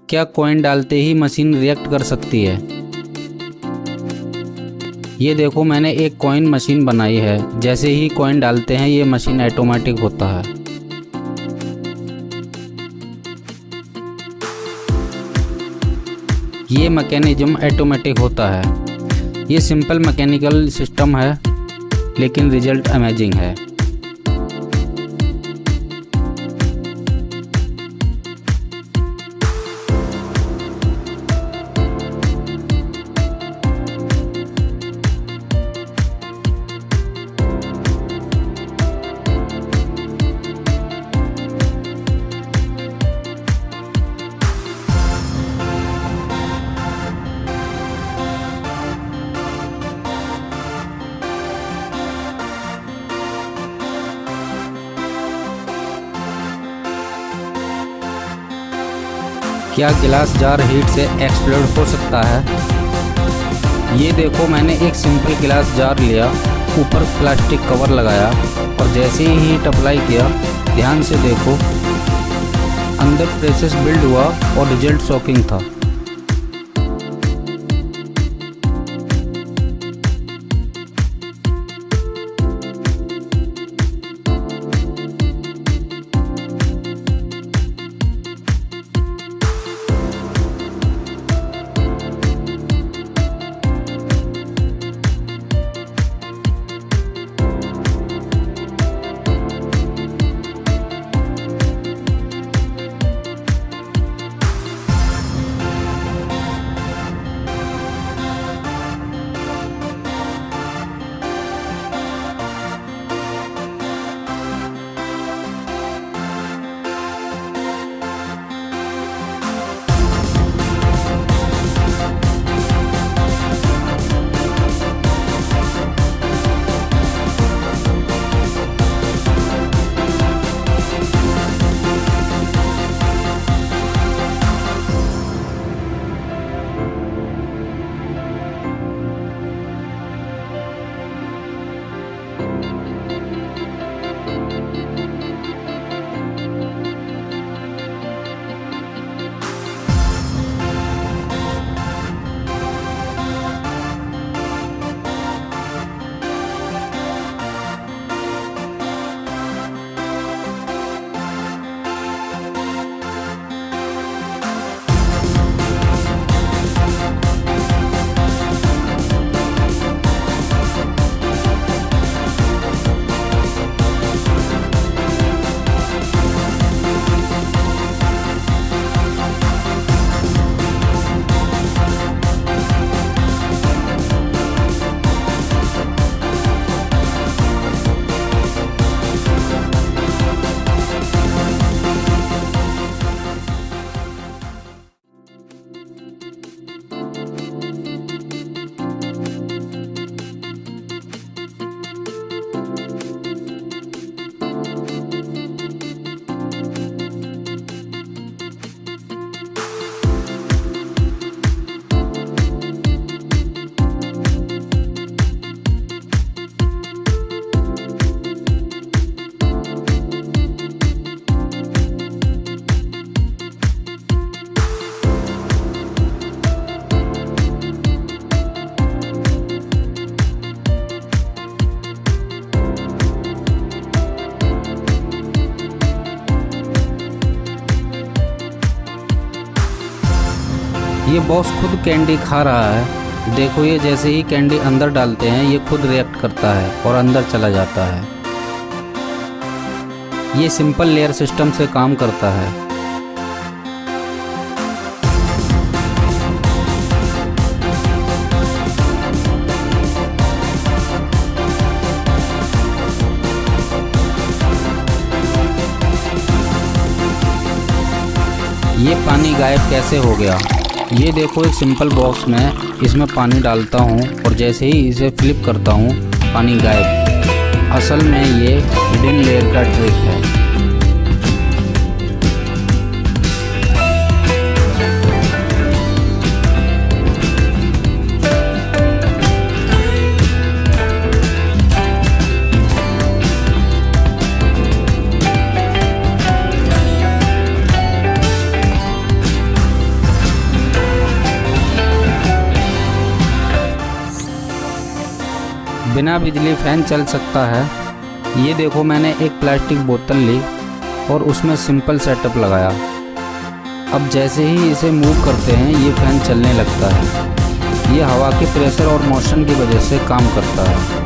क्या कॉइन डालते ही machine react कर सकती है? ये देखो, मैंने एक कॉइन मशीन बनाई है। जैसे ही कॉइन डालते हैं ये मशीन ऑटोमेटिक होता है। ये मैकेनिज्म ऑटोमेटिक होता है। ये सिंपल मैकेनिकल सिस्टम है, लेकिन रिजल्ट अमेजिंग है। क्या गिलास जार हीट से एक्सप्लोड हो सकता है? ये देखो, मैंने एक सिंपल गिलास जार लिया, ऊपर प्लास्टिक कवर लगाया और जैसे ही हीट अप्लाई किया, ध्यान से देखो, अंदर प्रेशर बिल्ड हुआ और रिजल्ट शॉकिंग था। ये बॉस खुद कैंडी खा रहा है। देखो, ये जैसे ही कैंडी अंदर डालते हैं ये खुद रिएक्ट करता है और अंदर चला जाता है। ये सिंपल लेयर सिस्टम से काम करता है। ये पानी गायब कैसे हो गया? ये देखो, एक सिंपल बॉक्स में इसमें पानी डालता हूँ और जैसे ही इसे फ्लिप करता हूँ पानी गायब। असल में ये हिडन लेयर का ट्रिक है। बिना बिजली फैन चल सकता है। ये देखो मैंने एक प्लास्टिक बोतल ली और उसमें सिंपल सेटअप लगाया। अब जैसे ही इसे मूव करते हैं ये फैन चलने लगता है। ये हवा के प्रेशर और मोशन की वजह से काम करता है।